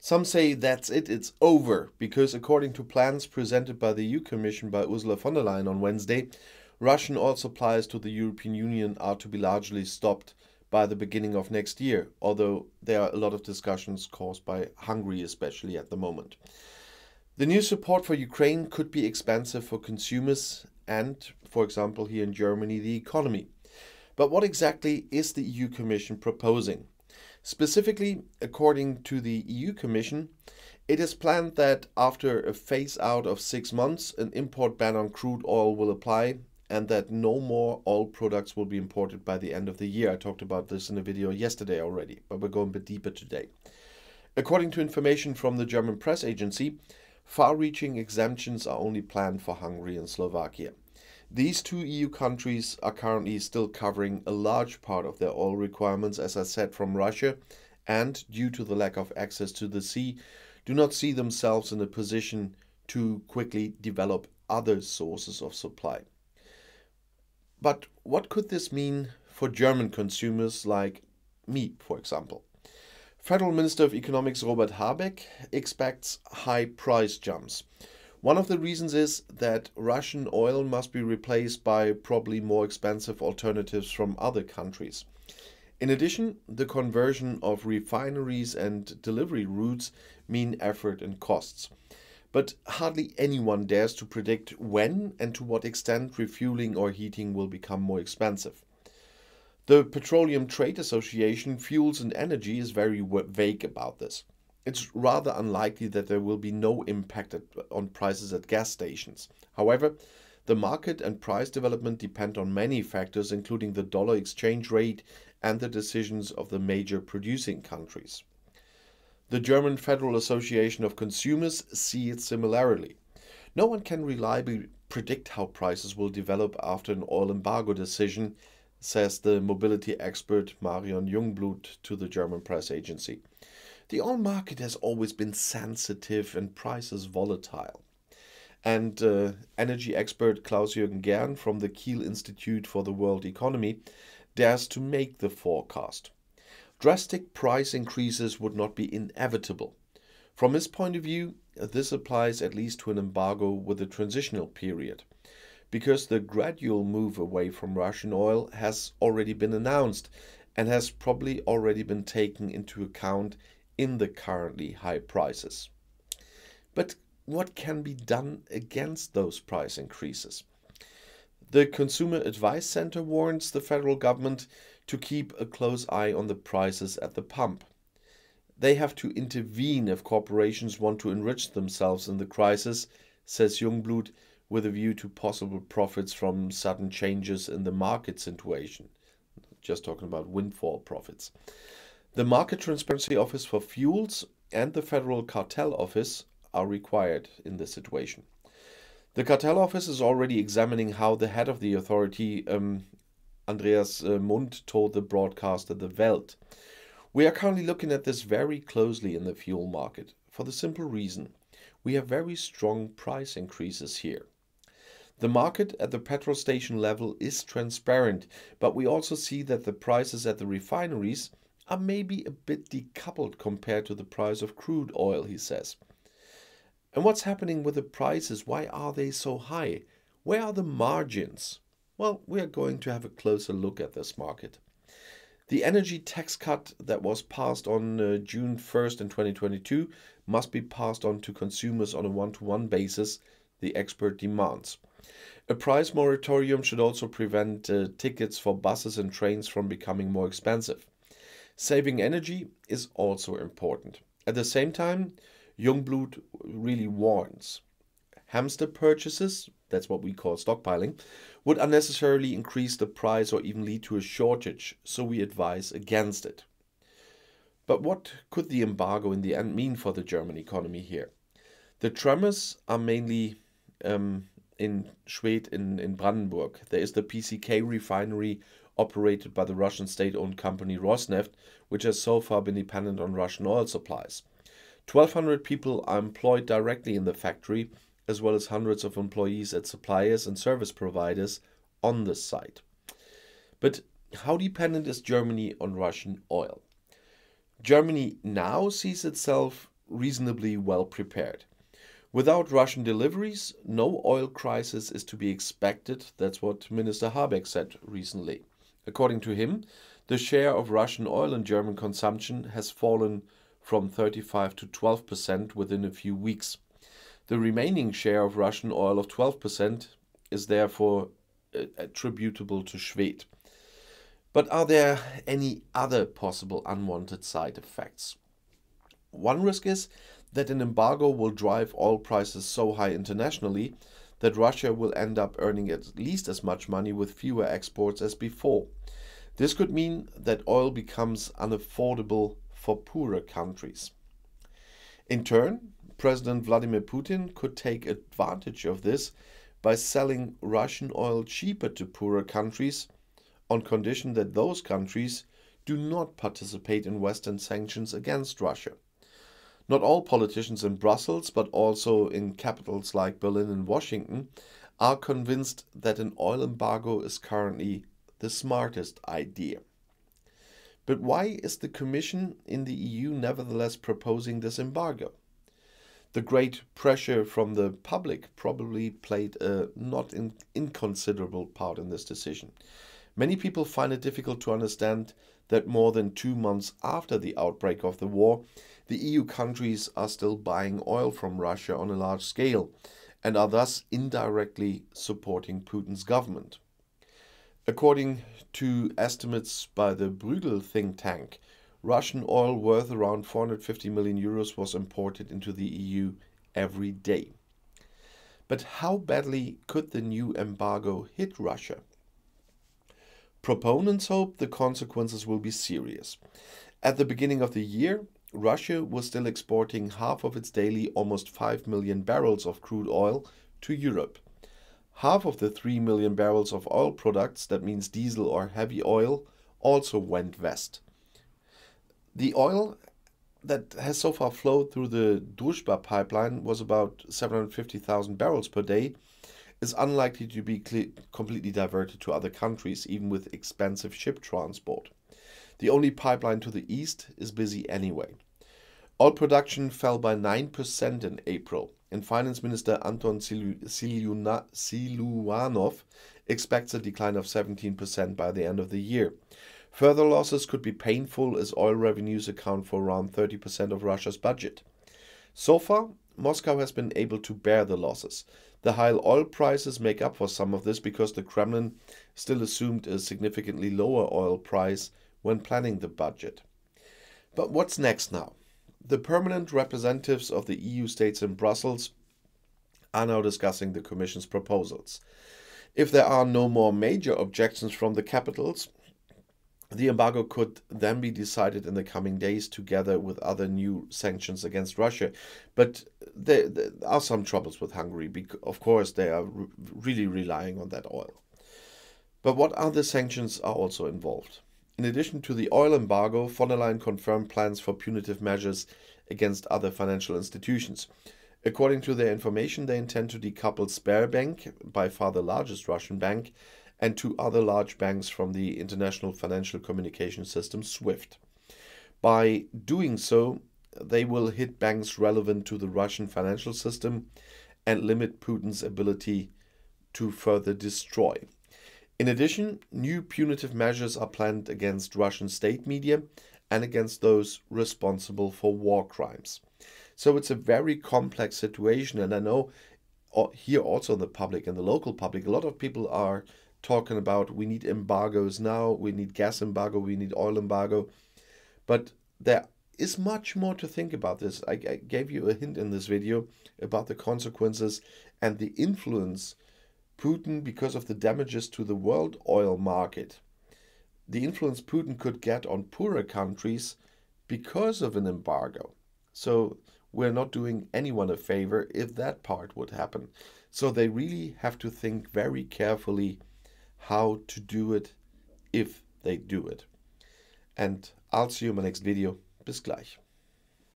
Some say that's it, it's over, because according to plans presented by the EU Commission by Ursula von der Leyen on Wednesday, Russian oil supplies to the European Union are to be largely stopped by the beginning of next year, although there are a lot of discussions caused by Hungary, especially at the moment. The new support for Ukraine could be expensive for consumers and, for example, here in Germany, the economy. But what exactly is the EU Commission proposing? Specifically, according to the EU Commission, it is planned that after a phase out of 6 months, an import ban on crude oil will apply and that no more oil products will be imported by the end of the year. I talked about this in a video yesterday already, but we're going a bit deeper today. According to information from the German press agency, far-reaching exemptions are only planned for Hungary and Slovakia. These two EU countries are currently still covering a large part of their oil requirements, as I said, from Russia, and due to the lack of access to the sea, do not see themselves in a position to quickly develop other sources of supply. But what could this mean for German consumers like me, for example? Federal Minister of Economics Robert Habeck expects high price jumps. One of the reasons is that Russian oil must be replaced by probably more expensive alternatives from other countries. In addition, the conversion of refineries and delivery routes mean effort and costs. But hardly anyone dares to predict when and to what extent refueling or heating will become more expensive. The Petroleum Trade Association Fuels and Energy is very vague about this. It's rather unlikely that there will be no impact on prices at gas stations. However, the market and price development depend on many factors, including the dollar exchange rate and the decisions of the major producing countries. The German Federal Association of Consumers see it similarly. No one can reliably predict how prices will develop after an oil embargo decision, says the mobility expert Marion Jungblut to the German press agency. The oil market has always been sensitive and prices volatile. And energy expert Klaus-Jürgen Gern from the Kiel Institute for the World Economy dares to make the forecast. Drastic price increases would not be inevitable. From his point of view, this applies at least to an embargo with a transitional period, because the gradual move away from Russian oil has already been announced and has probably already been taken into account in the currently high prices. But what can be done against those price increases? The Consumer Advice Center warns the federal government to keep a close eye on the prices at the pump. They have to intervene if corporations want to enrich themselves in the crisis, says Jungblut, with a view to possible profits from sudden changes in the market situation. Just talking about windfall profits. The Market Transparency Office for Fuels and the Federal Cartel Office are required in this situation. The Cartel Office is already examining how the head of the authority, Andreas Mund, told the broadcaster The Welt. We are currently looking at this very closely in the fuel market for the simple reason we have very strong price increases here. The market at the petrol station level is transparent, but we also see that the prices at the refineries are maybe a bit decoupled compared to the price of crude oil, he says. And what's happening with the prices? Why are they so high? Where are the margins? Well, we are going to have a closer look at this market. The energy tax cut that was passed on June 1st in 2022 must be passed on to consumers on a one-to-one basis, the expert demands. A price moratorium should also prevent tickets for buses and trains from becoming more expensive. Saving energy is also important. At the same time, Jungblut really warns. Hamster purchases, that's what we call stockpiling, would unnecessarily increase the price or even lead to a shortage, so we advise against it. But what could the embargo in the end mean for the German economy here? The tremors are mainly in Schwedt in Brandenburg. There is the PCK refinery operated by the Russian state-owned company Rosneft, which has so far been dependent on Russian oil supplies. 1,200 people are employed directly in the factory, as well as hundreds of employees at suppliers and service providers on the site. But how dependent is Germany on Russian oil? Germany now sees itself reasonably well prepared. Without Russian deliveries, no oil crisis is to be expected. That's what Minister Habeck said recently. According to him, the share of Russian oil in German consumption has fallen from 35 to 12% within a few weeks. The remaining share of Russian oil of 12% is therefore attributable to Schwedt. But are there any other possible unwanted side effects? One risk is that an embargo will drive oil prices so high internationally that Russia will end up earning at least as much money with fewer exports as before. This could mean that oil becomes unaffordable for poorer countries. In turn, President Vladimir Putin could take advantage of this by selling Russian oil cheaper to poorer countries on condition that those countries do not participate in Western sanctions against Russia. Not all politicians in Brussels, but also in capitals like Berlin and Washington, are convinced that an oil embargo is currently the smartest idea. But why is the Commission in the EU nevertheless proposing this embargo? The great pressure from the public probably played a not inconsiderable part in this decision. Many people find it difficult to understand that more than 2 months after the outbreak of the war, the EU countries are still buying oil from Russia on a large scale and are thus indirectly supporting Putin's government. According to estimates by the Bruegel think tank, Russian oil worth around 450 million euros was imported into the EU every day. But how badly could the new embargo hit Russia? Proponents hope the consequences will be serious. At the beginning of the year, Russia was still exporting half of its daily almost 5 million barrels of crude oil to Europe. Half of the 3 million barrels of oil products, that means diesel or heavy oil, also went west. The oil that has so far flowed through the Druzhba pipeline was about 750,000 barrels per day, is unlikely to be completely diverted to other countries, even with expensive ship transport. The only pipeline to the east is busy anyway. Oil production fell by 9% in April, and Finance Minister Anton Siluanov expects a decline of 17% by the end of the year. Further losses could be painful as oil revenues account for around 30% of Russia's budget. So far, Moscow has been able to bear the losses. The high oil prices make up for some of this because the Kremlin still assumed a significantly lower oil price when planning the budget. But what's next now? The permanent representatives of the EU states in Brussels are now discussing the Commission's proposals. If there are no more major objections from the capitals, the embargo could then be decided in the coming days together with other new sanctions against Russia. But there are some troubles with Hungary because, of course, they are really relying on that oil. But what other sanctions are also involved? In addition to the oil embargo, von der Leyen confirmed plans for punitive measures against other financial institutions. According to their information, they intend to decouple Sberbank, by far the largest Russian bank, and 2 other large banks from the international financial communication system SWIFT. By doing so, they will hit banks relevant to the Russian financial system and limit Putin's ability to further destroy. In addition, new punitive measures are planned against Russian state media and against those responsible for war crimes. So it's a very complex situation, and I know here also in the public and the local public, a lot of people are talking about we need embargoes now, we need gas embargo, we need oil embargo. But there is much more to think about this. I gave you a hint in this video about the consequences and the influence Putin, because of the damages to the world oil market, the influence Putin could get on poorer countries because of an embargo. So we're not doing anyone a favor if that part would happen. So they really have to think very carefully how to do it if they do it. And I'll see you in my next video. Bis gleich.